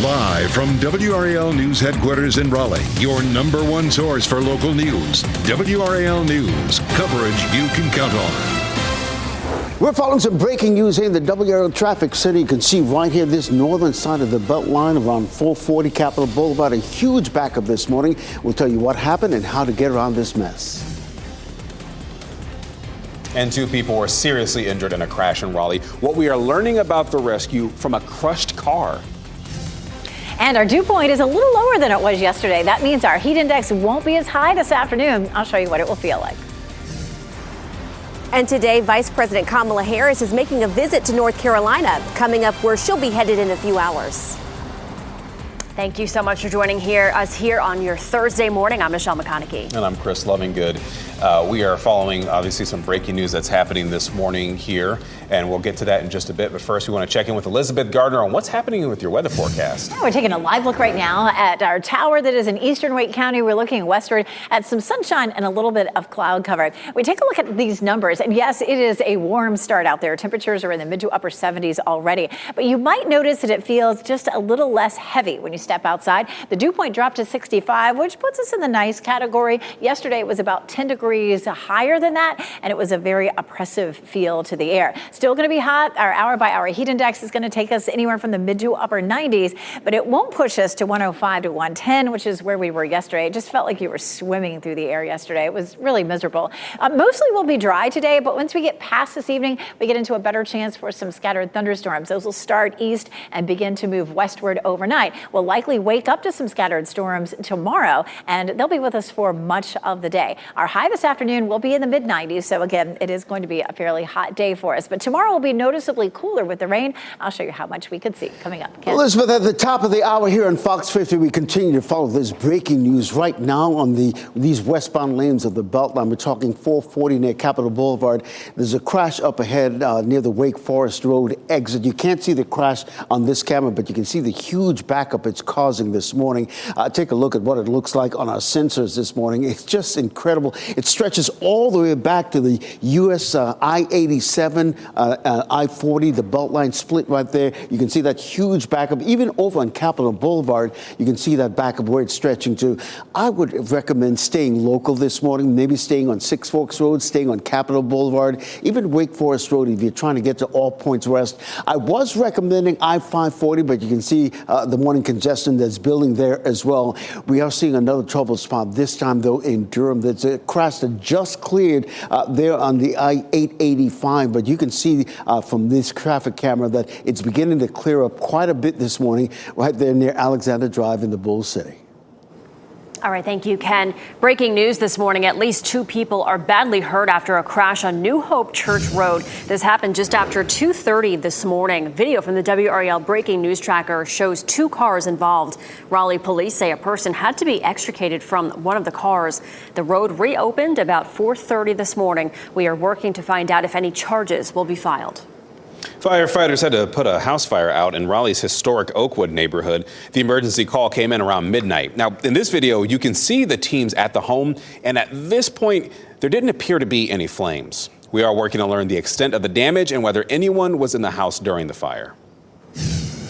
Live from WRAL News Headquarters in Raleigh, your number one source for local news. WRAL News, coverage you can count on. We're following some breaking news here in the WRAL traffic center. You can see right here, this northern side of the Beltline around 440 Capitol Boulevard, a huge backup this morning. We'll tell you what happened and how to get around this mess. And 2 people were seriously injured in a crash in Raleigh. What we are learning about the rescue from a crushed car. And our dew point is a little lower than it was yesterday. That means our heat index won't be as high this afternoon. I'll show you what it will feel like. And today, Vice President Kamala Harris is making a visit to North Carolina, coming up where she'll be headed in a few hours. Thank you so much for joining us here on your Thursday morning. I'm Michelle McConaughey. And I'm Chris Lovingood. We are following, obviously, some breaking news that's happening this morning here, and we'll get to that in just a bit. But first, we want to check in with Elizabeth Gardner on what's happening with your weather forecast. Yeah, we're taking a live look right now at our tower that is in eastern Wake County. We're looking westward at some sunshine and a little bit of cloud cover. We take a look at these numbers, and yes, it is a warm start out there. Temperatures are in the mid to upper 70s already, but you might notice that it feels just a little less heavy when you step outside. The dew point dropped to 65, which puts us in the nice category. Yesterday, it was about 10 degrees higher than that, and it was a very oppressive feel to the air. Still going to be hot. Our hour by hour heat index is going to take us anywhere from the mid to upper 90s, but it won't push us to 105 to 110, which is where we were yesterday. It just felt like you were swimming through the air yesterday. It was really miserable. Mostly will be dry today, but once we get past this evening, we get into a better chance for some scattered thunderstorms. Those will start east and begin to move westward overnight. We'll likely wake up to some scattered storms tomorrow, and they'll be with us for much of the day. Our high this afternoon will be in the mid 90s. So again, it is going to be a fairly hot day for us, but tomorrow will be noticeably cooler with the rain. I'll show you how much we could see coming up. Ken? Elizabeth, at the top of the hour here on Fox 50, we continue to follow this breaking news right now on these westbound lanes of the Beltline. We're talking 440 near Capitol Boulevard. There's a crash up ahead near the Wake Forest Road exit. You can't see the crash on this camera, but you can see the huge backup it's causing this morning. Take a look at what it looks like on our sensors this morning. It's just incredible. It stretches all the way back to the U.S. I-87, I-40, the Beltline split right there. You can see that huge backup. Even over on Capitol Boulevard, you can see that backup where it's stretching to. I would recommend staying local this morning, maybe staying on Six Forks Road, staying on Capitol Boulevard, even Wake Forest Road if you're trying to get to All Points West. I was recommending I-540, but you can see the morning congestion that's building there as well. We are seeing another trouble spot, this time, though, in Durham. There's a crash that just cleared there on the I-885, but you can see from this traffic camera that it's beginning to clear up quite a bit this morning right there near Alexander Drive in the Bull City. All right, thank you, Ken. Breaking news this morning, at least 2 people are badly hurt after a crash on New Hope Church Road. This happened just after 2:30 this morning. Video from the WRAL breaking news tracker shows 2 cars involved. Raleigh police say a person had to be extricated from one of the cars. The road reopened about 4:30 this morning. We are working to find out if any charges will be filed. Firefighters had to put a house fire out in Raleigh's historic Oakwood neighborhood. The emergency call came in around midnight. Now, in this video, you can see the teams at the home, and at this point, there didn't appear to be any flames. We are working to learn the extent of the damage and whether anyone was in the house during the fire.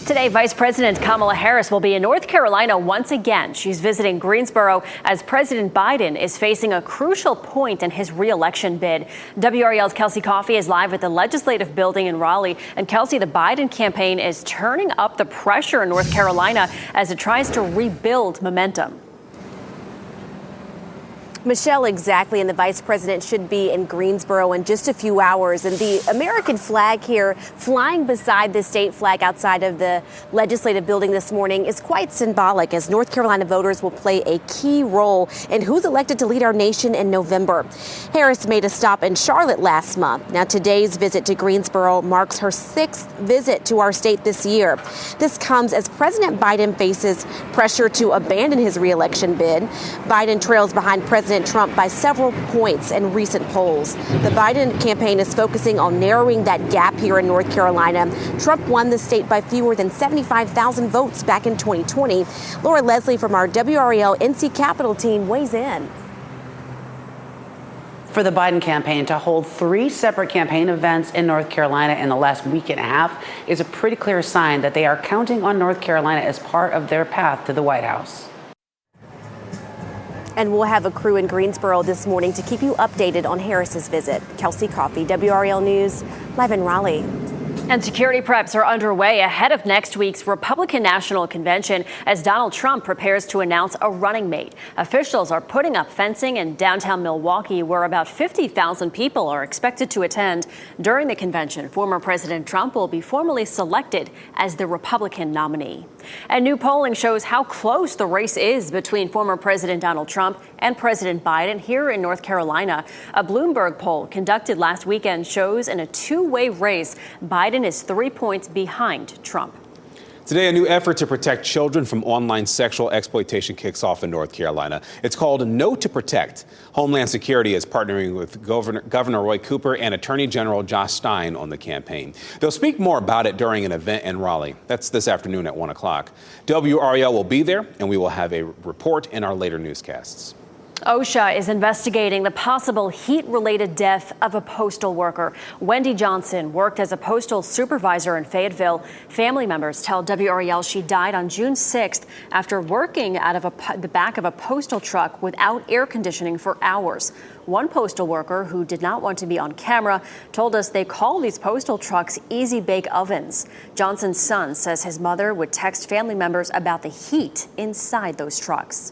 Today, Vice President Kamala Harris will be in North Carolina once again. She's visiting Greensboro as President Biden is facing a crucial point in his re-election bid. WRAL's Kelsey Coffey is live at the Legislative Building in Raleigh. And Kelsey, the Biden campaign is turning up the pressure in North Carolina as it tries to rebuild momentum. Michelle, exactly, and the vice president should be in Greensboro in just a few hours. And the American flag here flying beside the state flag outside of the legislative building this morning is quite symbolic, as North Carolina voters will play a key role in who's elected to lead our nation in November. Harris made a stop in Charlotte last month. Now, today's visit to Greensboro marks her 6th visit to our state this year. This comes as President Biden faces pressure to abandon his re-election bid. Biden trails behind President Trump by several points in recent polls. The Biden campaign is focusing on narrowing that gap here in North Carolina. Trump won the state by fewer than 75,000 votes back in 2020. Laura Leslie from our WRAL NC Capitol team weighs in. for the Biden campaign to hold 3 separate campaign events in North Carolina in the last week and a half is a pretty clear sign that they are counting on North Carolina as part of their path to the White House. And we'll have a crew in Greensboro this morning to keep you updated on Harris's visit. Kelsey Coffey, WRAL News, live in Raleigh. And security preps are underway ahead of next week's Republican National Convention as Donald Trump prepares to announce a running mate. Officials are putting up fencing in downtown Milwaukee, where about 50,000 people are expected to attend. During the convention, former President Trump will be formally selected as the Republican nominee. And new polling shows how close the race is between former President Donald Trump and President Biden here in North Carolina. A Bloomberg poll conducted last weekend shows in a two-way race, Biden is 3 points behind Trump. Today, a new effort to protect children from online sexual exploitation kicks off in North Carolina. It's called No to Protect. Homeland Security is partnering with Governor Roy Cooper and Attorney General Josh Stein on the campaign. They'll speak more about it during an event in Raleigh. That's this afternoon at 1 o'clock. WRAL will be there, and we will have a report in our later newscasts. OSHA is investigating the possible heat-related death of a postal worker. Wendy Johnson worked as a postal supervisor in Fayetteville. Family members tell WRAL she died on June 6th after working out of the back of a postal truck without air conditioning for hours. One postal worker who did not want to be on camera told us they call these postal trucks easy bake ovens. Johnson's son says his mother would text family members about the heat inside those trucks.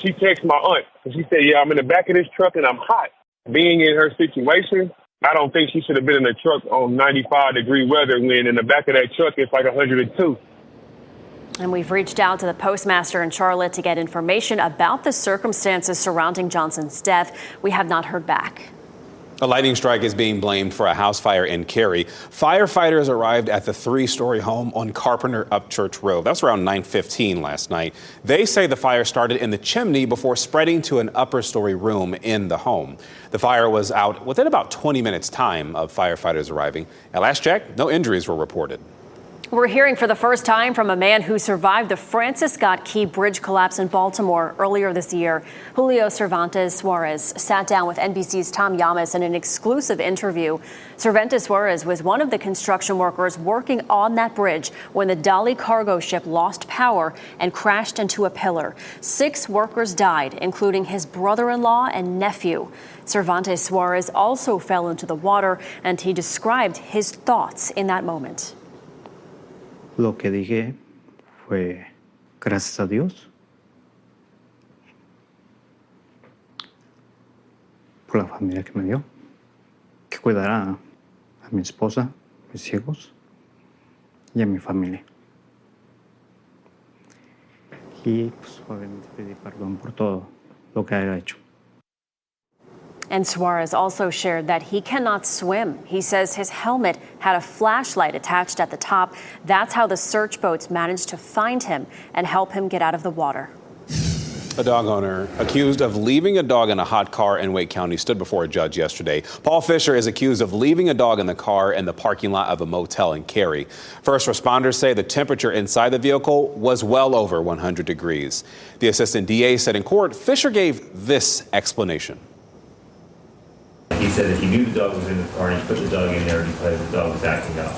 She texted my aunt and she said, yeah, I'm in the back of this truck and I'm hot. Being in her situation, I don't think she should have been in the truck on 95-degree weather when in the back of that truck it's like 102. And we've reached out to the postmaster in Charlotte to get information about the circumstances surrounding Johnson's death. We have not heard back. A lightning strike is being blamed for a house fire in Cary. Firefighters arrived at the 3-story home on Carpenter Upchurch Road. That's around 9:15 last night. They say the fire started in the chimney before spreading to an upper-story room in the home. The fire was out within about 20 minutes' time of firefighters arriving. At last check, no injuries were reported. We're hearing for the first time from a man who survived the Francis Scott Key Bridge collapse in Baltimore earlier this year. Julio Cervantes Suarez sat down with NBC's Tom Yamas in an exclusive interview. Cervantes Suarez was one of the construction workers working on that bridge when the Dolly cargo ship lost power and crashed into a pillar. 6 workers died, including his brother-in-law and nephew. Cervantes Suarez also fell into the water, and he described his thoughts in that moment. Lo que dije fue gracias a Dios por la familia que me dio, que cuidará a mi esposa, mis hijos y a mi familia. Y pues obviamente pedí perdón por todo lo que haya hecho. And Suarez also shared that he cannot swim. He says his helmet had a flashlight attached at the top. That's how the search boats managed to find him and help him get out of the water. A dog owner accused of leaving a dog in a hot car in Wake County stood before a judge yesterday. Paul Fisher is accused of leaving a dog in the car in the parking lot of a motel in Cary. First responders say the temperature inside the vehicle was well over 100 degrees. The assistant DA said in court, Fisher gave this explanation. He said that he knew the dog was in the car and he put the dog in there because the dog was acting out.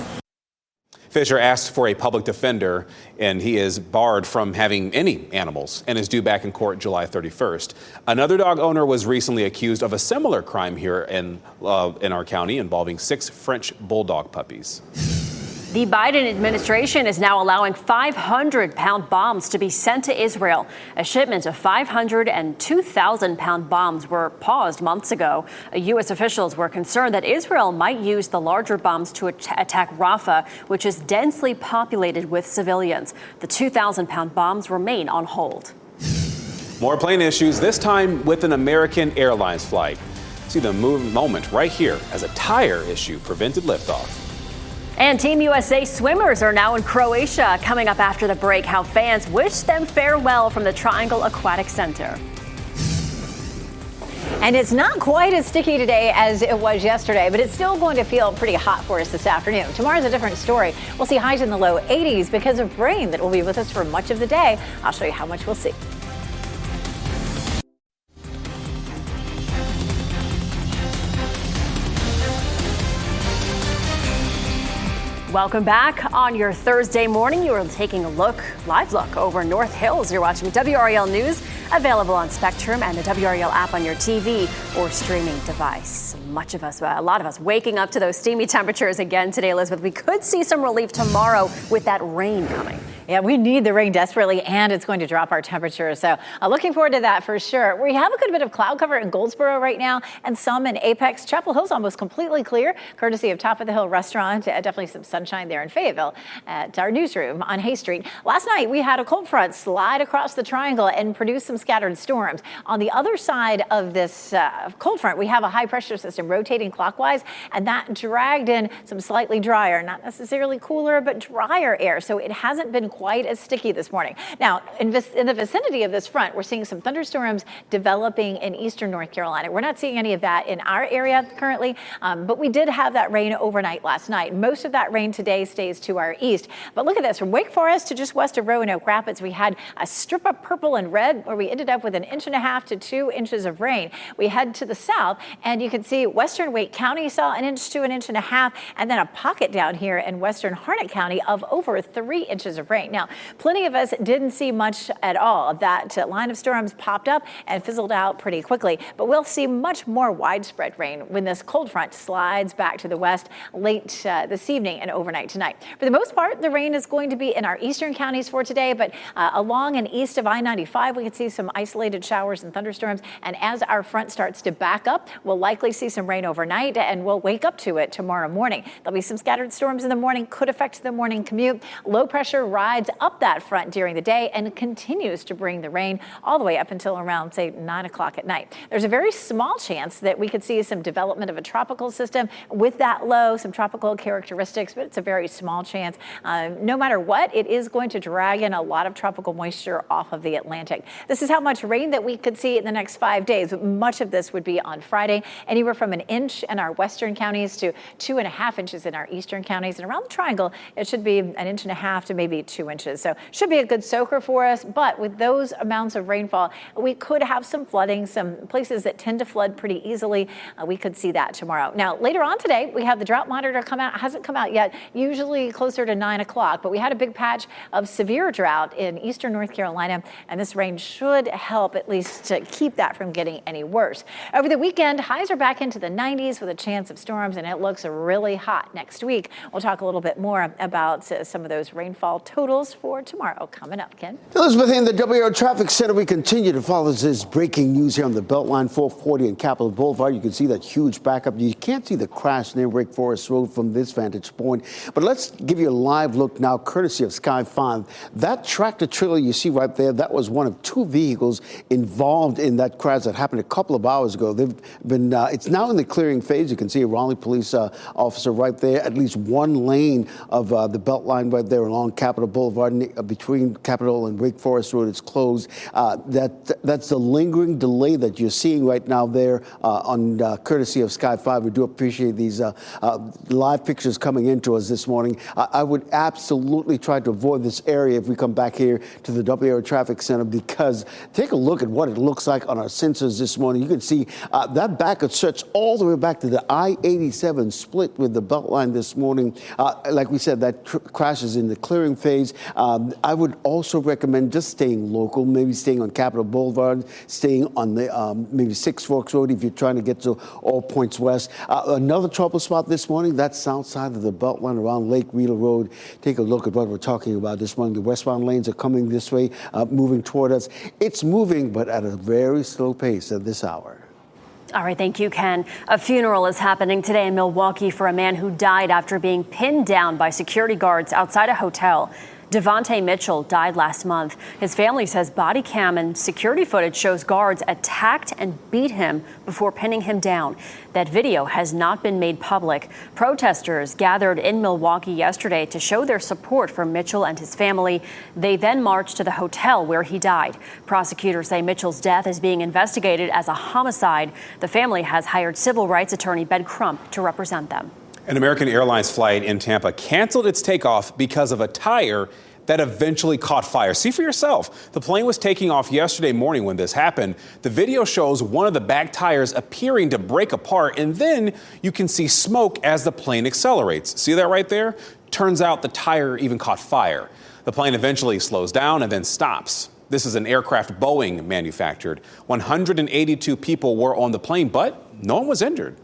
Fisher asked for a public defender, and he is barred from having any animals and is due back in court July 31st. Another dog owner was recently accused of a similar crime here in our county involving 6 French bulldog puppies. The Biden administration is now allowing 500-pound bombs to be sent to Israel. A shipment of 500 and 2,000-pound bombs were paused months ago. U.S. officials were concerned that Israel might use the larger bombs to attack Rafah, which is densely populated with civilians. The 2,000-pound bombs remain on hold. More plane issues, this time with an American Airlines flight. See the moment right here as a tire issue prevented liftoff. And Team USA swimmers are now in Croatia. Coming up after the break, how fans wish them farewell from the Triangle Aquatic Center. And it's not quite as sticky today as it was yesterday, but it's still going to feel pretty hot for us this afternoon. Tomorrow's a different story. We'll see highs in the low 80s because of rain that will be with us for much of the day. I'll show you how much we'll see. Welcome back. On your Thursday morning, you are taking a live look over North Hills. You're watching WRAL News, available on Spectrum and the WRAL app on your TV or streaming device. A lot of us waking up to those steamy temperatures again today, Elizabeth. We could see some relief tomorrow with that rain coming. Yeah, we need the rain desperately, and it's going to drop our temperature. So looking forward to that for sure. We have a good bit of cloud cover in Goldsboro right now, and some in Apex. Chapel Hill's almost completely clear, courtesy of Top of the Hill Restaurant. Definitely some sunshine there in Fayetteville at our newsroom on Hay Street. Last night, we had a cold front slide across the triangle and produce some scattered storms. On the other side of this cold front, we have a high pressure system rotating clockwise, and that dragged in some slightly drier, not necessarily cooler, but drier air. So it hasn't been quite as sticky this morning. Now, in the vicinity of this front, we're seeing some thunderstorms developing in eastern North Carolina. We're not seeing any of that in our area currently, but we did have that rain overnight last night. Most of that rain today stays to our east. But look at this, from Wake Forest to just west of Roanoke Rapids, we had a strip of purple and red where we ended up with 1.5 to 2 inches of rain. We head to the south, and you can see western Wake County saw 1 inch to 1.5 inches, and then a pocket down here in western Harnett County of over 3 inches of rain. Now, plenty of us didn't see much at all. That line of storms popped up and fizzled out pretty quickly, but we'll see much more widespread rain when this cold front slides back to the west late this evening and overnight tonight. For the most part, the rain is going to be in our eastern counties for today, but along and east of I-95, we can see some isolated showers and thunderstorms, and as our front starts to back up, we'll likely see some rain overnight, and we'll wake up to it tomorrow morning. There'll be some scattered storms in the morning, could affect the morning commute. Low pressure rides up that front during the day and continues to bring the rain all the way up until around, say, 9 o'clock at night. There's a very small chance that we could see some development of a tropical system with that low, some tropical characteristics, but it's a very small chance. No matter what, it is going to drag in a lot of tropical moisture off of the Atlantic. This is how much rain that we could see in the next 5 days. Much of this would be on Friday, anywhere from 1 inch in our western counties to 2.5 inches in our eastern counties. And around the triangle, it should be 1.5 inches to maybe 2 inches. So should be a good soaker for us, but with those amounts of rainfall, we could have some flooding, some places that tend to flood pretty easily. We could see that tomorrow. Now, later on today, we have the drought monitor come out. It hasn't come out yet, usually closer to 9 o'clock, but we had a big patch of severe drought in eastern North Carolina, and this rain should help at least to keep that from getting any worse. Over the weekend, highs are back into the 90s with a chance of storms, and it looks really hot next week. We'll talk a little bit more about some of those rainfall totals for tomorrow coming up. Ken? Elizabeth, in the WRAL Traffic Center, we continue to follow this breaking news here on the Beltline 440 and Capitol Boulevard. You can see that huge backup. You can't see the crash near Wake Forest Road from this vantage point, but let's give you a live look now, courtesy of Sky 5. That tractor trailer you see right there, that was one of 2 vehicles involved in that crash that happened a couple of hours ago. They've been, it's now in the clearing phase. You can see a Raleigh police officer right there, at least one lane of the Beltline right there along Capitol Boulevard between Capitol and Wake Forest Road. It's closed. That's the lingering delay that you're seeing right now there on courtesy of Sky 5. We do appreciate these live pictures coming into us this morning. I would absolutely try to avoid this area if we come back here to the WRAL Traffic Center, because take a look at what it looks like on our sensors this morning. You can see that backup stretch all the way back to the I-87 split with the Beltline this morning. Like we said, that crash is in the clearing phase. I would also recommend just staying local, maybe staying on Capitol Boulevard, staying on the maybe Six Forks Road if you're trying to get to All Points West. Another trouble spot this morning, that's south side of the Beltline around Lake Wheeler Road. Take a look at what we're talking about this morning. The westbound lanes are coming this way, moving toward us. It's moving, but at a very slow pace at this hour. All right, thank you, Ken. A funeral is happening today in Milwaukee for a man who died after being pinned down by security guards outside a hotel. Devontae Mitchell died last month. His family says body cam and security footage shows guards attacked and beat him before pinning him down. That video has not been made public. Protesters gathered in Milwaukee yesterday to show their support for Mitchell and his family. They then marched to the hotel where he died. Prosecutors say Mitchell's death is being investigated as a homicide. The family has hired civil rights attorney Ben Crump to represent them. An American Airlines flight in Tampa canceled its takeoff because of a tire that eventually caught fire. See for yourself. The plane was taking off yesterday morning when this happened. The video shows one of the back tires appearing to break apart, and then you can see smoke as the plane accelerates. See that right there? Turns out the tire even caught fire. The plane eventually slows down and then stops. This is an aircraft Boeing manufactured. 182 people were on the plane, but no one was injured.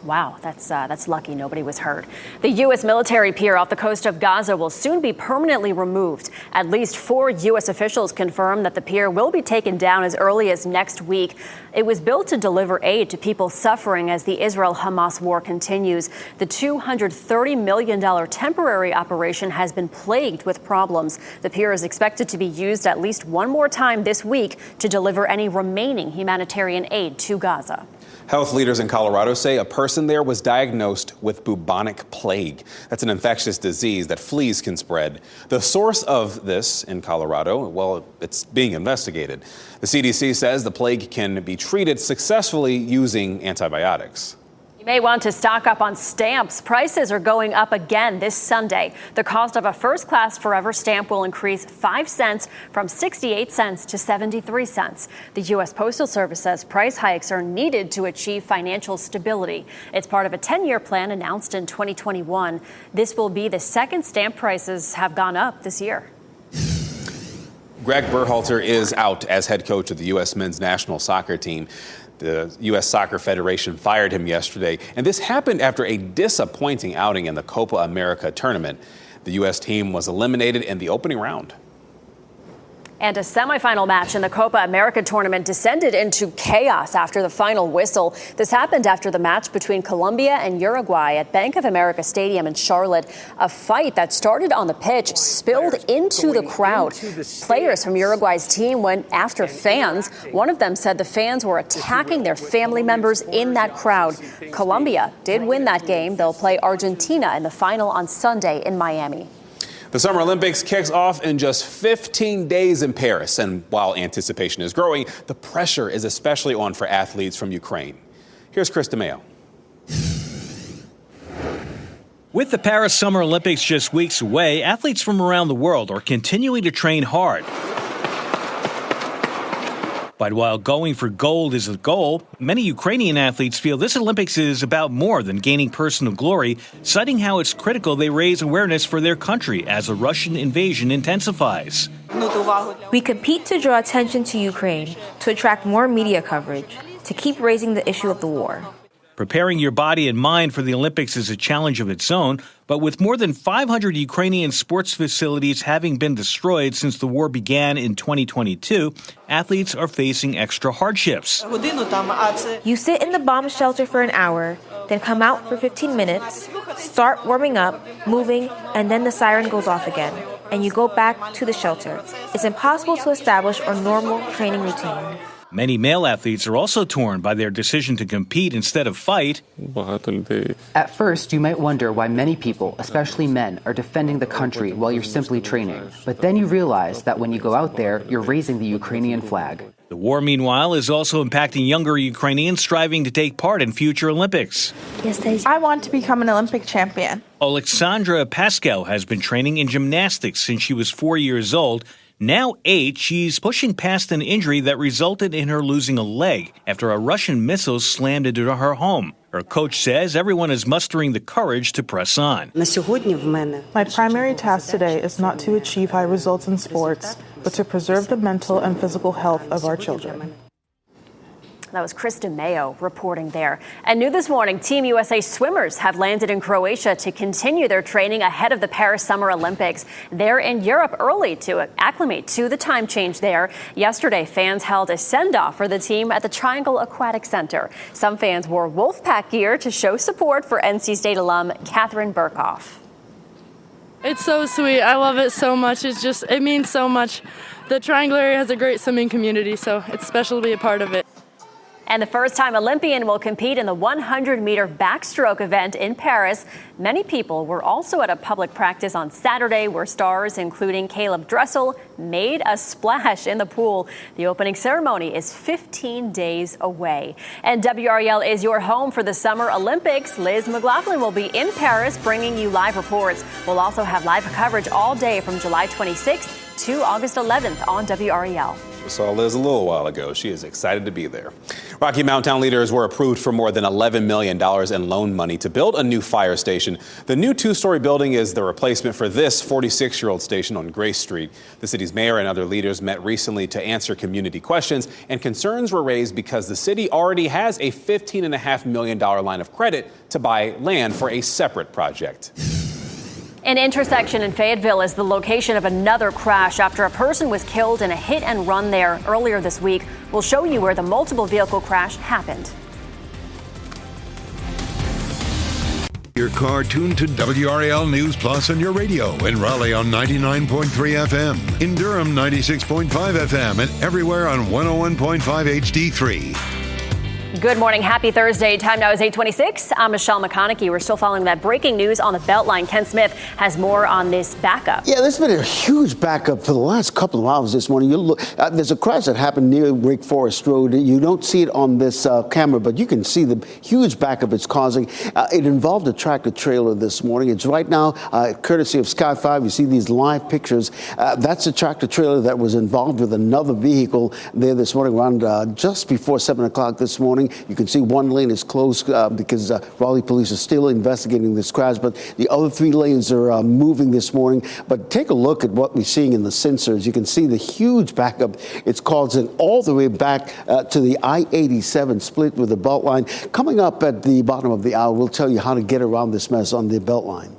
Wow, that's lucky nobody was hurt. The U.S. military pier off the coast of Gaza will soon be permanently removed. At least 4 U.S. officials confirmed that the pier will be taken down as early as next week. It was built to deliver aid to people suffering as the Israel-Hamas war continues. The $230 million temporary operation has been plagued with problems. The pier is expected to be used at least one more time this week to deliver any remaining humanitarian aid to Gaza. Health leaders in Colorado say a person there was diagnosed with bubonic plague. That's an infectious disease that fleas can spread. The source of this in Colorado, well, it's being investigated. The CDC says the plague can be treated successfully using antibiotics. You may want to stock up on stamps. Prices are going up again this Sunday. The cost of a first-class Forever stamp will increase 5 cents from 68 cents to 73 cents. The U.S. Postal Service says price hikes are needed to achieve financial stability. It's part of a 10-year plan announced in 2021. This will be the second stamp prices have gone up this year. Greg Berhalter is out as head coach of the U.S. men's national soccer team. The U.S. Soccer Federation fired him yesterday, and this happened after a disappointing outing in the Copa America tournament. The U.S. team was eliminated in the opening round. And a semifinal match in the Copa America tournament descended into chaos after the final whistle. This happened after the match between Colombia and Uruguay at Bank of America Stadium in Charlotte. A fight that started on the pitch spilled into the crowd. Players from Uruguay's team went after fans. One of them said the fans were attacking their family members in that crowd. Colombia did win that game. They'll play Argentina in the final on Sunday in Miami. The Summer Olympics kicks off in just 15 days in Paris. And while anticipation is growing, the pressure is especially on for athletes from Ukraine. Here's Chris DeMeo. With the Paris Summer Olympics just weeks away, athletes from around the world are continuing to train hard. But while going for gold is the goal, many Ukrainian athletes feel this Olympics is about more than gaining personal glory, citing how it's critical they raise awareness for their country as the Russian invasion intensifies. We compete to draw attention to Ukraine, to attract more media coverage, to keep raising the issue of the war. Preparing your body and mind for the Olympics is a challenge of its own, but with more than 500 Ukrainian sports facilities having been destroyed since the war began in 2022, athletes are facing extra hardships. You sit in the bomb shelter for an hour, then come out for 15 minutes, start warming up, moving, and then the siren goes off again, and you go back to the shelter. It's impossible to establish a normal training routine. Many male athletes are also torn by their decision to compete instead of fight. At first, you might wonder why many people, especially men, are defending the country while you're simply training. But then you realize that when you go out there, you're raising the Ukrainian flag. The war, meanwhile, is also impacting younger Ukrainians striving to take part in future Olympics. I want to become an Olympic champion. Alexandra Pascal has been training in gymnastics since she was 4 years old. Now 8, she's pushing past an injury that resulted in her losing a leg after a Russian missile slammed into her home. Her coach says everyone is mustering the courage to press on. My primary task today is not to achieve high results in sports, but to preserve the mental and physical health of our children. That was Chris DeMeo reporting there. And new this morning, Team USA swimmers have landed in Croatia to continue their training ahead of the Paris Summer Olympics. They're in Europe early to acclimate to the time change there. Yesterday, fans held a send-off for the team at the Triangle Aquatic Center. Some fans wore Wolfpack gear to show support for NC State alum Catherine Burkhoff. It's so sweet. I love it so much. It means so much. The Triangle area has a great swimming community, so it's special to be a part of it. And the first-time Olympian will compete in the 100-meter backstroke event in Paris. Many people were also at a public practice on Saturday where stars, including Caleb Dressel, made a splash in the pool. The opening ceremony is 15 days away. And WRAL is your home for the Summer Olympics. Liz McLaughlin will be in Paris bringing you live reports. We'll also have live coverage all day from July 26th to August 11th on WRAL. We saw Liz a little while ago. She is excited to be there. Rocky Mount town leaders were approved for more than $11 million in loan money to build a new fire station. The new two-story building is the replacement for this 46-year-old station on Grace Street. The city's mayor and other leaders met recently to answer community questions, and concerns were raised because the city already has a $15.5 million line of credit to buy land for a separate project. An intersection in Fayetteville is the location of another crash after a person was killed in a hit and run there earlier this week. We'll show you where the multiple vehicle crash happened. Your car tuned to WRAL News Plus on your radio. In Raleigh on 99.3 FM. In Durham 96.5 FM and everywhere on 101.5 HD3. Good morning. Happy Thursday. Time now is 8:26. I'm Michelle McConaughey. We're still following that breaking news on the Beltline. Ken Smith has more on this backup. Yeah, there's been a huge backup for the last couple of hours this morning. You look, there's a crash that happened near Wake Forest Road. You don't see it on this camera, but you can see the huge backup it's causing. It involved a tractor trailer this morning. It's right now courtesy of Sky 5. You see these live pictures. That's a tractor trailer that was involved with another vehicle there this morning around just before 7 o'clock this morning. You can see one lane is closed because Raleigh police are still investigating this crash, but the other 3 lanes are moving this morning. But take a look at what we're seeing in the sensors. You can see the huge backup it's causing all the way back to the I-87 split with the Beltline. Coming up at the bottom of the hour, we'll tell you how to get around this mess on the Beltline.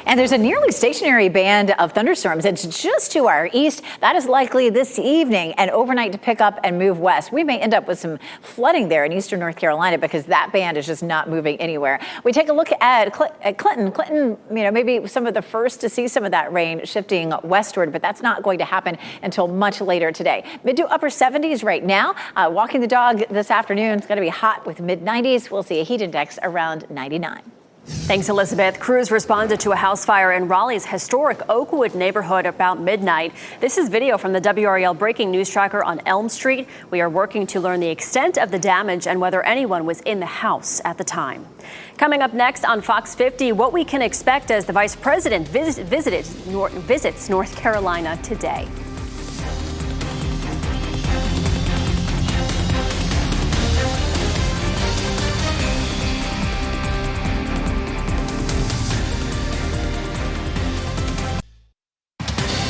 And there's a nearly stationary band of thunderstorms. It's just to our east. That is likely this evening and overnight to pick up and move west. We may end up with some flooding there in eastern North Carolina because that band is just not moving anywhere. We take a look at Clinton. Clinton, maybe some of the first to see some of that rain shifting westward, but that's not going to happen until much later today. Mid to upper 70s right now. Walking the dog this afternoon is going to be hot with mid 90s. We'll see a heat index around 99. Thanks, Elizabeth. Crews responded to a house fire in Raleigh's historic Oakwood neighborhood about midnight. This is video from the WRAL breaking news tracker on Elm Street. We are working to learn the extent of the damage and whether anyone was in the house at the time. Coming up next on Fox 50, what we can expect as the vice president visits North Carolina today.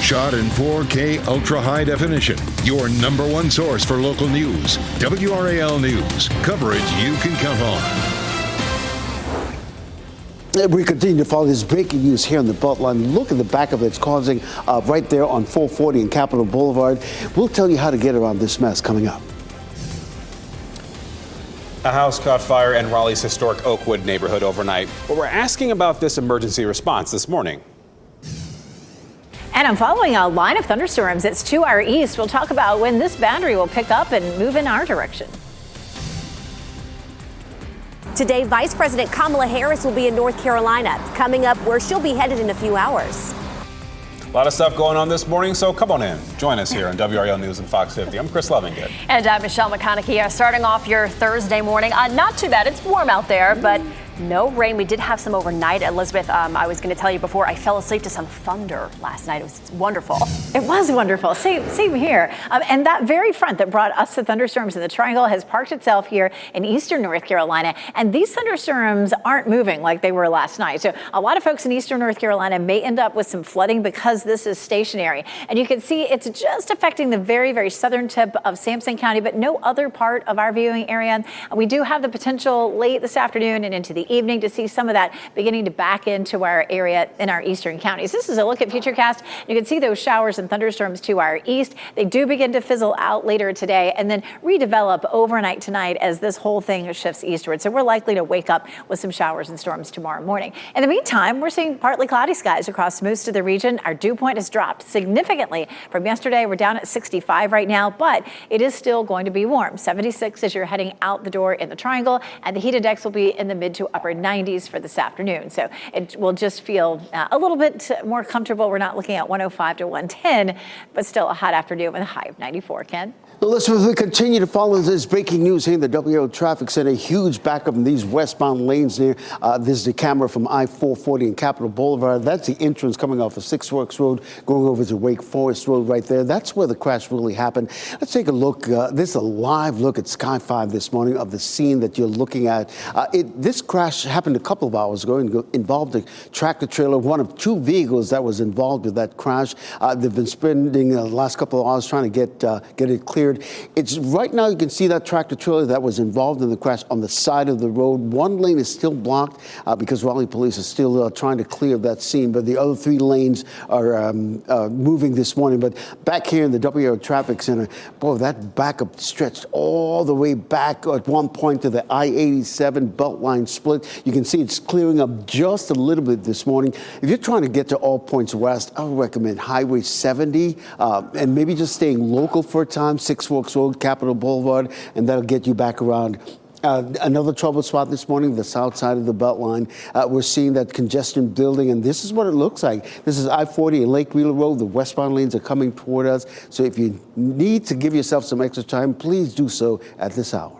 Shot in 4K ultra high definition. Your number one source for local news. WRAL News. Coverage you can count on. We continue to follow this breaking news here on the Beltline. Look at the backup it's causing right there on 440 and Capitol Boulevard. We'll tell you how to get around this mess coming up. A house caught fire in Raleigh's historic Oakwood neighborhood overnight. But we're asking about this emergency response this morning. And I'm following a line of thunderstorms. It's to our east. We'll talk about when this boundary will pick up and move in our direction. Today, Vice President Kamala Harris will be in North Carolina. Coming up, where she'll be headed in a few hours. A lot of stuff going on this morning, so come on in. Join us here on WRAL News and Fox 50. I'm Chris Lovingett. And I'm Michelle McConaughey. Starting off your Thursday morning. Not too bad. It's warm out there, but no rain. We did have some overnight. Elizabeth, I was going to tell you before, I fell asleep to some thunder last night. It was wonderful. It was wonderful. Same here. And that very front that brought us the thunderstorms in the Triangle has parked itself here in eastern North Carolina. And these thunderstorms aren't moving like they were last night. So a lot of folks in eastern North Carolina may end up with some flooding because this is stationary. And you can see it's just affecting the very, very southern tip of Sampson County, but no other part of our viewing area. We do have the potential late this afternoon and into the evening to see some of that beginning to back into our area in our eastern counties. This is a look at Futurecast. You can see those showers and thunderstorms to our east. They do begin to fizzle out later today and then redevelop overnight tonight as this whole thing shifts eastward. So we're likely to wake up with some showers and storms tomorrow morning. In the meantime, we're seeing partly cloudy skies across most of the region. Our dew point has dropped significantly from yesterday. We're down at 65 right now, but it is still going to be warm. 76 as you're heading out the door in the Triangle, and the heat index will be in the mid to upper upper 90s for this afternoon. So it will just feel a little bit more comfortable. We're not looking at 105 to 110, but still a hot afternoon with a high of 94. Ken? Well, listen, we continue to follow this breaking news here in the WRAL traffic center. Huge backup in these westbound lanes there. This is the camera from I-440 and Capitol Boulevard. That's the entrance coming off of Six Works Road, going over to Wake Forest Road right there. That's where the crash really happened. Let's take a look. This is a live look at Sky 5 this morning of the scene that you're looking at. This crash happened a couple of hours ago and involved a tractor trailer, one of two vehicles that was involved with that crash. They've been spending the last couple of hours trying to get it cleared. It's right now you can see that tractor trailer that was involved in the crash on the side of the road. One lane is still blocked because Raleigh police are still trying to clear that scene, but the other three lanes are moving this morning. But back here in the WRAL traffic center, boy, that backup stretched all the way back at one point to the I-87 Beltline split. You can see it's clearing up just a little bit this morning. If you're trying to get to all points west, I would recommend Highway 70 and maybe just staying local for a time, Six Forks Road, Capitol Boulevard, and that'll get you back around. Another trouble spot this morning, the south side of the Beltline. We're seeing that congestion building, and this is what it looks like. This is I-40 and Lake Wheeler Road. The westbound lanes are coming toward us. So if you need to give yourself some extra time, please do so at this hour.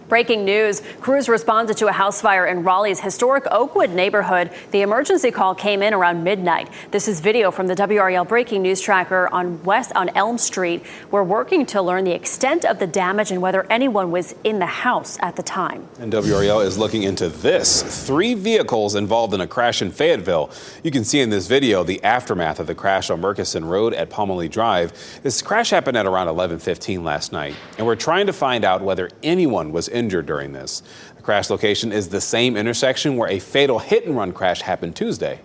Breaking news, crews responded to a house fire in Raleigh's historic Oakwood neighborhood. The emergency call came in around midnight. This is video from the WRAL breaking news tracker on Elm Street. We're working to learn the extent of the damage and whether anyone was in the house at the time. And WRAL is looking into this. 3 vehicles involved in a crash in Fayetteville. You can see in this video the aftermath of the crash on Murkison Road at Pomelee Drive. This crash happened at around 11:15 last night, and we're trying to find out whether anyone was injured during this. The crash location is the same intersection where a fatal hit-and-run crash happened Tuesday.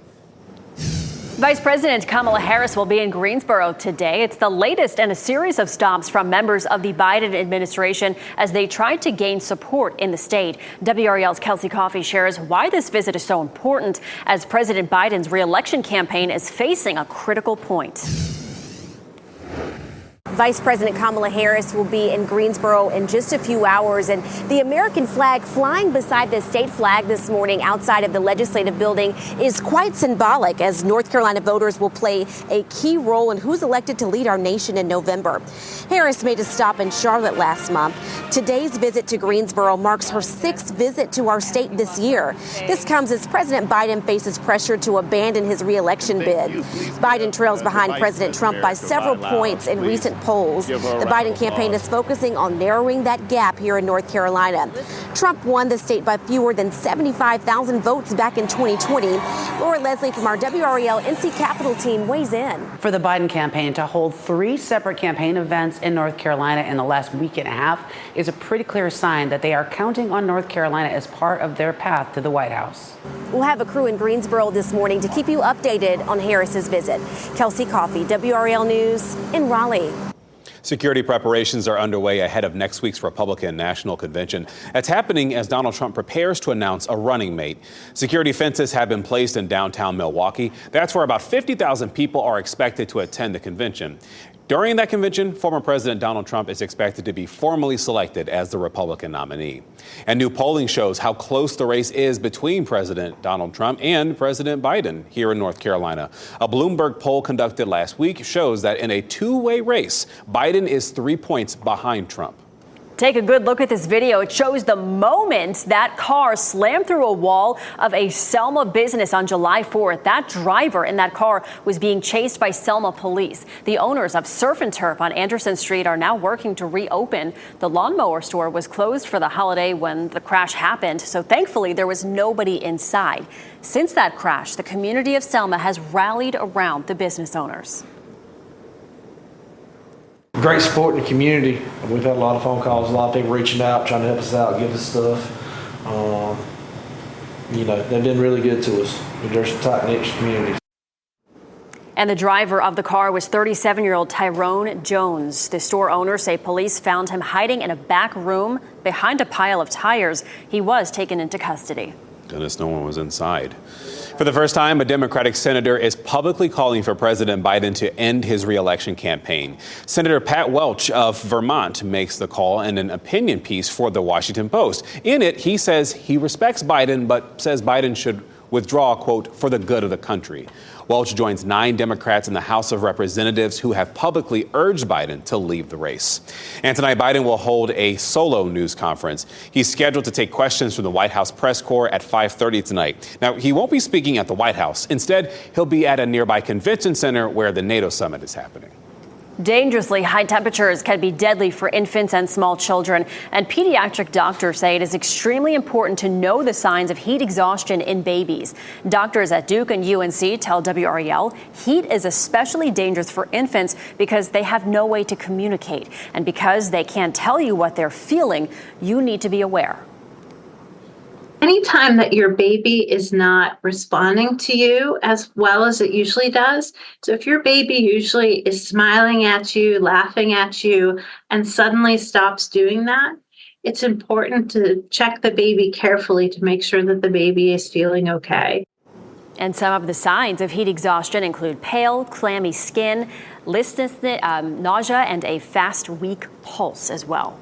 Vice President Kamala Harris will be in Greensboro today. It's the latest in a series of stops from members of the Biden administration as they try to gain support in the state. WRAL's Kelsey Coffey shares why this visit is so important as President Biden's re-election campaign is facing a critical point. Vice President Kamala Harris will be in Greensboro in just a few hours, and the American flag flying beside the state flag this morning outside of the legislative building is quite symbolic, as North Carolina voters will play a key role in who's elected to lead our nation in November. Harris made a stop in Charlotte last month. Today's visit to Greensboro marks her 6th visit to our state this year. This comes as President Biden faces pressure to abandon his re-election bid. Biden trails behind President Trump by several points in recent polls. The Biden campaign is focusing on narrowing that gap here in North Carolina. Trump won the state by fewer than 75,000 votes back in 2020. Laura Leslie from our WRAL NC Capitol team weighs in. For the Biden campaign to hold 3 separate campaign events in North Carolina in the last week and a half is a pretty clear sign that they are counting on North Carolina as part of their path to the White House. We'll have a crew in Greensboro this morning to keep you updated on Harris's visit. Kelsey Coffey, WRAL News in Raleigh. Security preparations are underway ahead of next week's Republican National Convention. That's happening as Donald Trump prepares to announce a running mate. Security fences have been placed in downtown Milwaukee. That's where about 50,000 people are expected to attend the convention. During that convention, former President Donald Trump is expected to be formally selected as the Republican nominee. And new polling shows how close the race is between President Donald Trump and President Biden here in North Carolina. A Bloomberg poll conducted last week shows that in a 2-way race, Biden is 3 points behind Trump. Take a good look at this video. It shows the moment that car slammed through a wall of a Selma business on July 4th. That driver in that car was being chased by Selma police. The owners of Surf and Turf on Anderson Street are now working to reopen. The lawnmower store was closed for the holiday when the crash happened, so thankfully there was nobody inside. Since that crash, the community of Selma has rallied around the business owners. Great support in the community. We've had a lot of phone calls, a lot of people reaching out, trying to help us out, give us stuff. They've been really good to us. There's some tight-knit communities. And the driver of the car was 37-year-old Tyrone Jones. The store owners say police found him hiding in a back room behind a pile of tires. He was taken into custody. Goodness, no one was inside. For the first time, a Democratic senator is publicly calling for President Biden to end his re-election campaign. Senator Pat Welch of Vermont makes the call in an opinion piece for the Washington Post. In it, he says he respects Biden, but says Biden should withdraw, quote, for the good of the country. Welch joins 9 Democrats in the House of Representatives who have publicly urged Biden to leave the race. And tonight, Biden will hold a solo news conference. He's scheduled to take questions from the White House press corps at 5:30 tonight. Now, he won't be speaking at the White House. Instead, he'll be at a nearby convention center where the NATO summit is happening. Dangerously high temperatures can be deadly for infants and small children, and pediatric doctors say it is extremely important to know the signs of heat exhaustion in babies. Doctors at Duke and UNC tell WRAL heat is especially dangerous for infants because they have no way to communicate, and because they can't tell you what they're feeling, you need to be aware. Anytime that your baby is not responding to you as well as it usually does, so if your baby usually is smiling at you, laughing at you, and suddenly stops doing that, it's important to check the baby carefully to make sure that the baby is feeling okay. And some of the signs of heat exhaustion include pale, clammy skin, listlessness, nausea, and a fast, weak pulse as well.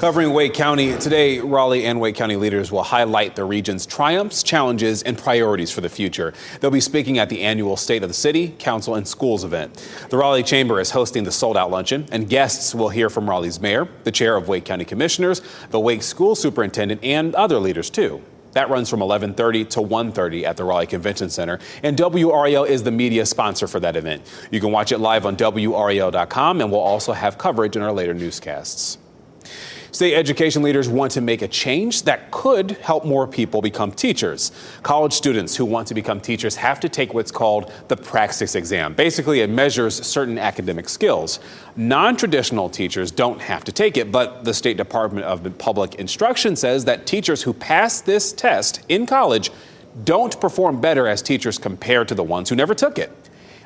Covering Wake County, today Raleigh and Wake County leaders will highlight the region's triumphs, challenges, and priorities for the future. They'll be speaking at the annual State of the City, Council, and Schools event. The Raleigh Chamber is hosting the sold-out luncheon, and guests will hear from Raleigh's mayor, the chair of Wake County Commissioners, the Wake School Superintendent, and other leaders, too. That runs from 11:30 to 1:30 at the Raleigh Convention Center, and WRAL is the media sponsor for that event. You can watch it live on WRAL.com, and we'll also have coverage in our later newscasts. State education leaders want to make a change that could help more people become teachers. College students who want to become teachers have to take what's called the Praxis exam. Basically, it measures certain academic skills. Non-traditional teachers don't have to take it, but the State Department of Public Instruction says that teachers who pass this test in college don't perform better as teachers compared to the ones who never took it.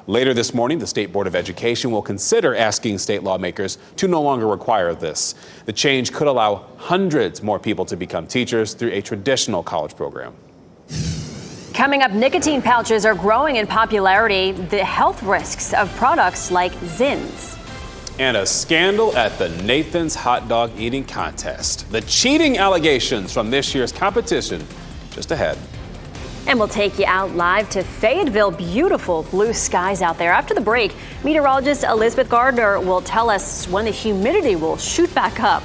Later this morning, the State Board of Education will consider asking state lawmakers to no longer require this. The change could allow hundreds more people to become teachers through a traditional college program. Coming up, nicotine pouches are growing in popularity. The health risks of products like Zins. And a scandal at the Nathan's hot dog eating contest. The cheating allegations from this year's competition just ahead. And we'll take you out live to Fayetteville. Beautiful blue skies out there. After the break, meteorologist Elizabeth Gardner will tell us when the humidity will shoot back up.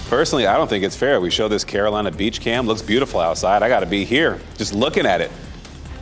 Personally, I don't think it's fair. We show this Carolina beach cam. Looks beautiful outside. I got to be here just looking at it.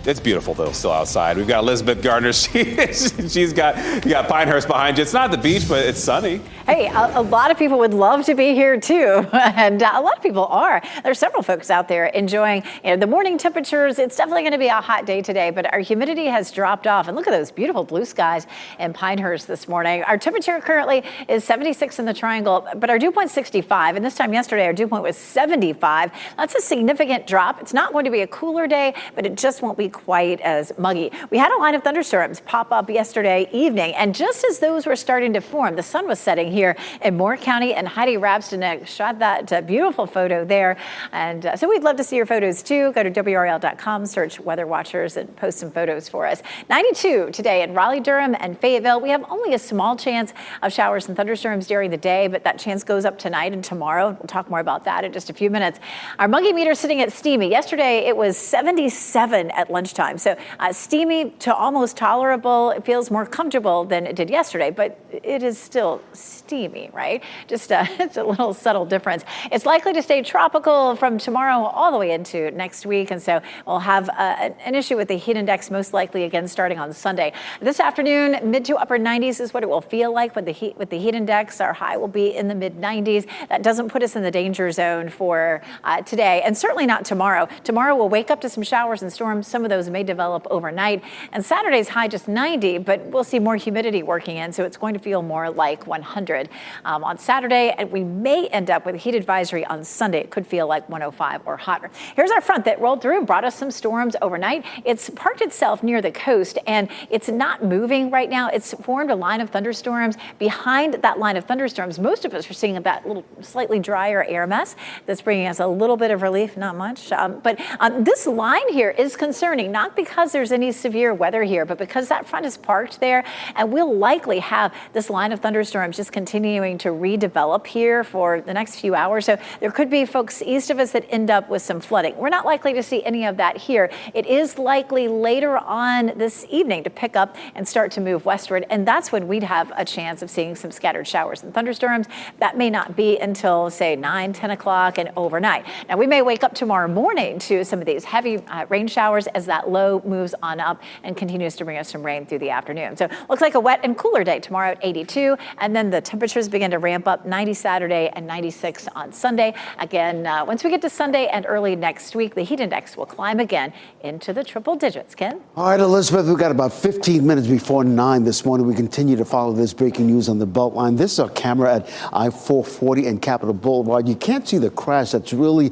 It's beautiful, though, still outside. We've got Elizabeth Gardner. She's got, you got Pinehurst behind you. It's not the beach, but it's sunny. Hey, a lot of people would love to be here, too. And a lot of people are. There's several folks out there enjoying the morning temperatures. It's definitely going to be a hot day today, but our humidity has dropped off. And look at those beautiful blue skies in Pinehurst this morning. Our temperature currently is 76 in the Triangle, but our dew point 65. And this time yesterday, our dew point was 75. That's a significant drop. It's not going to be a cooler day, but it just won't be quite as muggy. We had a line of thunderstorms pop up yesterday evening, and just as those were starting to form, the sun was setting here in Moore County, and Heidi Rabstinek shot that beautiful photo there. And so we'd love to see your photos too. Go to WRAL.com, search Weather Watchers, and post some photos for us. 92 today in Raleigh, Durham, and Fayetteville. We have only a small chance of showers and thunderstorms during the day, but that chance goes up tonight and tomorrow. We'll talk more about that in just a few minutes. Our muggy meter sitting at steamy. Yesterday it was 77 at lunchtime. So steamy to almost tolerable. It feels more comfortable than it did yesterday, but it is still steamy, right? Just it's a little subtle difference. It's likely to stay tropical from tomorrow all the way into next week. And so we'll have an issue with the heat index most likely again starting on Sunday. This afternoon, mid to upper 90s is what it will feel like with the heat index. Our high will be in the mid 90s. That doesn't put us in the danger zone for today, and certainly not tomorrow. Tomorrow we'll wake up to some showers and storms. Some of those may develop overnight. And Saturday's high just 90, but we'll see more humidity working in, so it's going to feel more like 100 on Saturday. And we may end up with a heat advisory on Sunday. It could feel like 105 or hotter. Here's our front that rolled through, brought us some storms overnight. It's parked itself near the coast, and it's not moving right now. It's formed a line of thunderstorms. Behind that line of thunderstorms, most of us are seeing that little slightly drier air mass that's bringing us a little bit of relief, not much. But this line here is concerning, not because there's any severe weather here, but because that front is parked there, and we'll likely have this line of thunderstorms just continuing to redevelop here for the next few hours. So there could be folks east of us that end up with some flooding. We're not likely to see any of that here. It is likely later on this evening to pick up and start to move westward, and that's when we'd have a chance of seeing some scattered showers and thunderstorms. That may not be until, say, 9, 10 o'clock and overnight. Now, we may wake up tomorrow morning to some of these heavy rain showers as that low moves on up and continues to bring us some rain through the afternoon. So looks like a wet and cooler day tomorrow at 82, and then the temperatures begin to ramp up, 90 Saturday and 96 on Sunday. Again, once we get to Sunday and early next week, the heat index will climb again into the triple digits. Ken? All right, Elizabeth, we've got about 15 minutes before 9 this morning. We continue to follow this breaking news on the Beltline. This is our camera at I-440 and Capitol Boulevard. You can't see the crash. That's really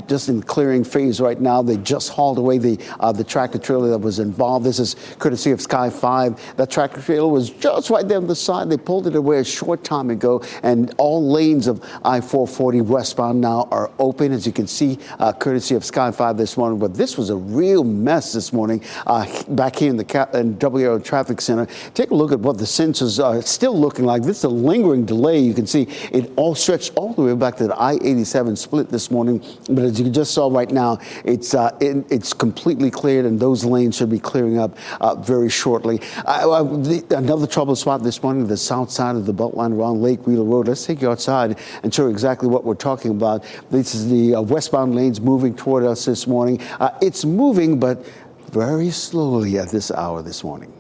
just in clearing phase right now. They just hauled away the tractor trailer that was involved. This is courtesy of Sky 5. That tractor trailer was just right there on the side. They pulled it away a short time ago, and all lanes of I-440 westbound now are open, as you can see, courtesy of Sky 5 this morning. But this was a real mess this morning back here in the WRAL Traffic Center. Take a look at what the sensors are still looking like. This is a lingering delay. You can see it all stretched all the way back to the I-87 split this morning. But as you just saw right now, it's completely cleared, and those lanes should be clearing up very shortly. Another trouble spot this morning, the south side of the Beltline around Lake Wheeler Road. Let's take you outside and show you exactly what we're talking about. This is the westbound lanes moving toward us this morning. It's moving, but very slowly at this hour this morning.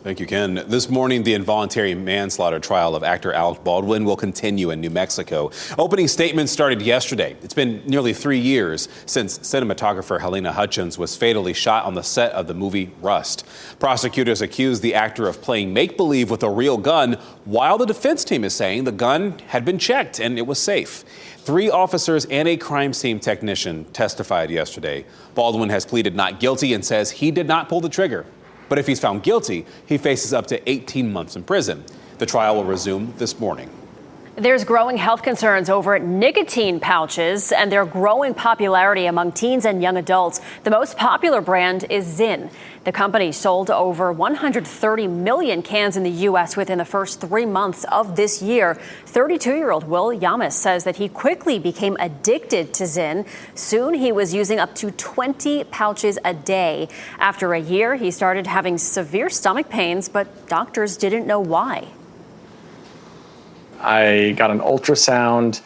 Thank you, Ken. This morning, the involuntary manslaughter trial of actor Alec Baldwin will continue in New Mexico. Opening statements started yesterday. It's been nearly 3 years since cinematographer Helena Hutchins was fatally shot on the set of the movie Rust. Prosecutors accused the actor of playing make-believe with a real gun, while the defense team is saying the gun had been checked and it was safe. 3 officers and a crime scene technician testified yesterday. Baldwin has pleaded not guilty and says he did not pull the trigger. But if he's found guilty, he faces up to 18 months in prison. The trial will resume this morning. There's growing health concerns over nicotine pouches and their growing popularity among teens and young adults. The most popular brand is Zyn. The company sold over 130 million cans in the U.S. within the first 3 months of this year. 32-year-old Will Yamas says that he quickly became addicted to Zyn. Soon he was using up to 20 pouches a day. After a year, he started having severe stomach pains, but doctors didn't know why. I got an ultrasound,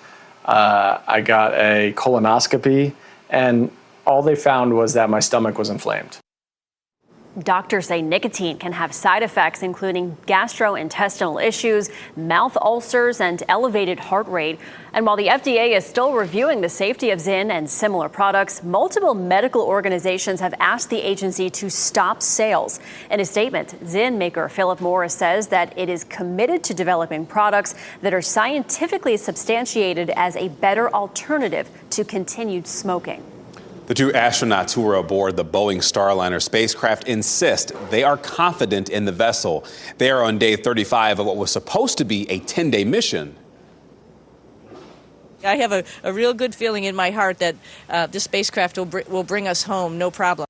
I got a colonoscopy, and all they found was that my stomach was inflamed. Doctors say nicotine can have side effects, including gastrointestinal issues, mouth ulcers, and elevated heart rate. And while the FDA is still reviewing the safety of Zyn and similar products, multiple medical organizations have asked the agency to stop sales. In a statement, Zyn maker Philip Morris says that it is committed to developing products that are scientifically substantiated as a better alternative to continued smoking. The 2 astronauts who were aboard the Boeing Starliner spacecraft insist they are confident in the vessel. They are on day 35 of what was supposed to be a 10-day mission. I have a real good feeling in my heart that this spacecraft will bring us home, no problem.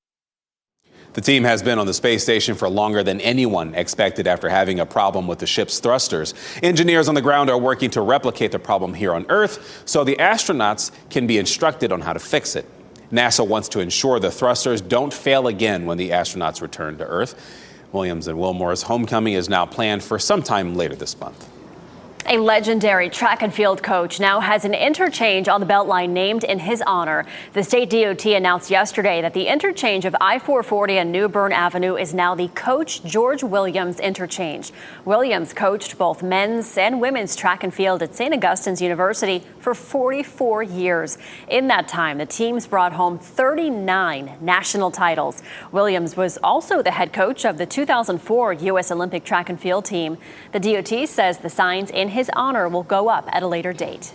The team has been on the space station for longer than anyone expected after having a problem with the ship's thrusters. Engineers on the ground are working to replicate the problem here on Earth so the astronauts can be instructed on how to fix it. NASA wants to ensure the thrusters don't fail again when the astronauts return to Earth. Williams and Wilmore's homecoming is now planned for sometime later this month. A legendary track and field coach now has an interchange on the Beltline named in his honor. The state DOT announced yesterday that the interchange of I-440 and New Bern Avenue is now the Coach George Williams Interchange. Williams coached both men's and women's track and field at St. Augustine's University for 44 years. In that time, the teams brought home 39 national titles. Williams was also the head coach of the 2004 U.S. Olympic track and field team. The DOT says the signs in his honor will go up at a later date.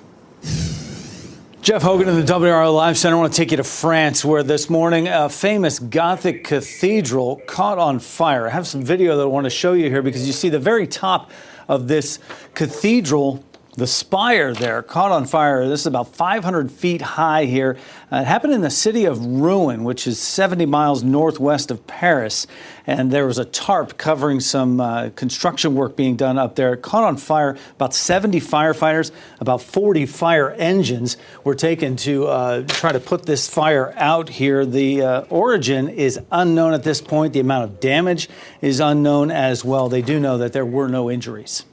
Jeff Hogan of the WRAL Live Center. I want to take you to France, where this morning a famous Gothic cathedral caught on fire. I have some video that I want to show you here because you see the very top of this cathedral. The spire there caught on fire. This is about 500 feet high here. It happened in the city of Rouen, which is 70 miles northwest of Paris. And there was a tarp covering some construction work being done up there. It caught on fire. About 70 firefighters, about 40 fire engines were taken to try to put this fire out here. The origin is unknown at this point. The amount of damage is unknown as well. They do know that there were no injuries.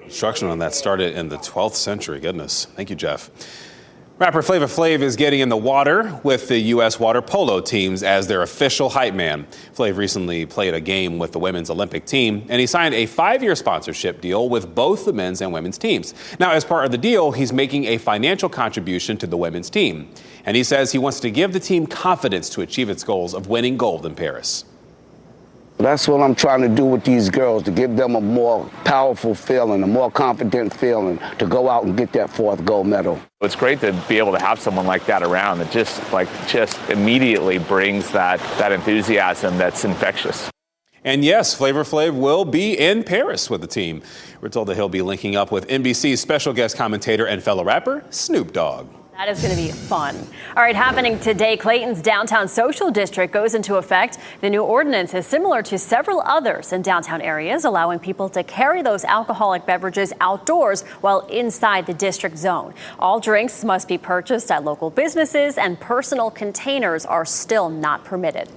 Construction on that started in the 12th century. Goodness. Thank you, Jeff. Rapper Flavor Flav is getting in the water with the U.S. water polo teams as their official hype man. Flav recently played a game with the women's Olympic team, and he signed a 5-year sponsorship deal with both the men's and women's teams. Now, as part of the deal, he's making a financial contribution to the women's team. And he says he wants to give the team confidence to achieve its goals of winning gold in Paris. That's what I'm trying to do with these girls, to give them a more powerful feeling, a more confident feeling, to go out and get that 4th gold medal. It's great to be able to have someone like that around that just immediately brings that enthusiasm that's infectious. And yes, Flavor Flav will be in Paris with the team. We're told that he'll be linking up with NBC's special guest commentator and fellow rapper, Snoop Dogg. That is going to be fun. All right, happening today, Clayton's downtown social district goes into effect. The new ordinance is similar to several others in downtown areas, allowing people to carry those alcoholic beverages outdoors while inside the district zone. All drinks must be purchased at local businesses, and personal containers are still not permitted.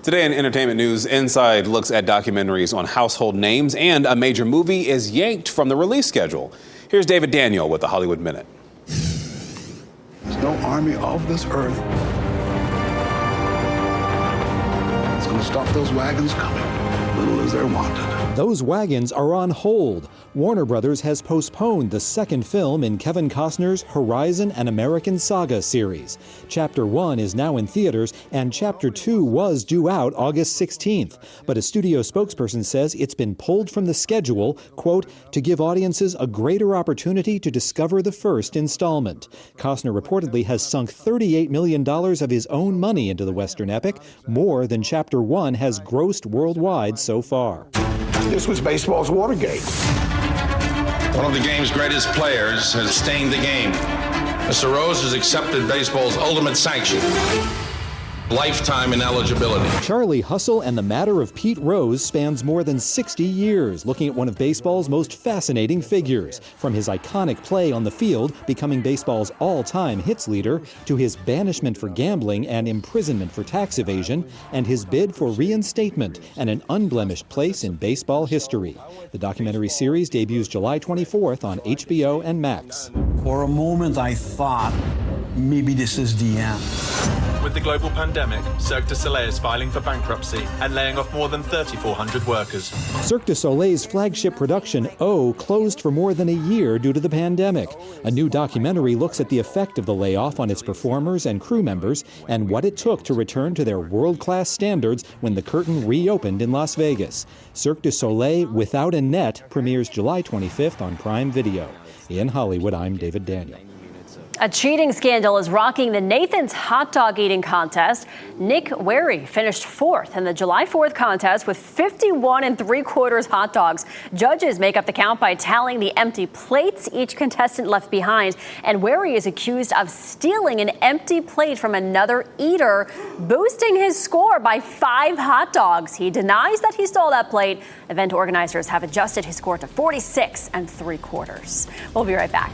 Today in entertainment news, Inside looks at documentaries on household names, and a major movie is yanked from the release schedule. Here's David Daniel with the Hollywood Minute. There's no army of this earth that's going to stop those wagons coming, little as they're wanted. Those wagons are on hold. Warner Brothers has postponed the second film in Kevin Costner's Horizon: An American Saga series. Chapter 1 is now in theaters, and Chapter 2 was due out August 16th. But a studio spokesperson says it's been pulled from the schedule, quote, to give audiences a greater opportunity to discover the first installment. Costner reportedly has sunk $38 million of his own money into the Western epic, more than Chapter 1 has grossed worldwide so far. This was baseball's Watergate. One of the game's greatest players has stained the game. Mr. Rose has accepted baseball's ultimate sanction. Lifetime ineligibility. Charlie Hustle and the Matter of Pete Rose spans more than 60 years, looking at one of baseball's most fascinating figures. From his iconic play on the field, becoming baseball's all-time hits leader, to his banishment for gambling and imprisonment for tax evasion, and his bid for reinstatement and an unblemished place in baseball history. The documentary series debuts July 24th on HBO and Max. For a moment, I thought maybe this is the end. With the global pandemic, Cirque du Soleil is filing for bankruptcy and laying off more than 3,400 workers. Cirque du Soleil's flagship production, O, closed for more than a year due to the pandemic. A new documentary looks at the effect of the layoff on its performers and crew members and what it took to return to their world-class standards when the curtain reopened in Las Vegas. Cirque du Soleil Without a Net premieres July 25th on Prime Video. In Hollywood, I'm David Daniel. A cheating scandal is rocking the Nathan's hot dog eating contest. Nick Wary finished 4th in the July 4th contest with 51 3/4 hot dogs. Judges make up the count by tallying the empty plates each contestant left behind. And Wary is accused of stealing an empty plate from another eater, boosting his score by 5 hot dogs. He denies that he stole that plate. Event organizers have adjusted his score to 46 3/4. We'll be right back.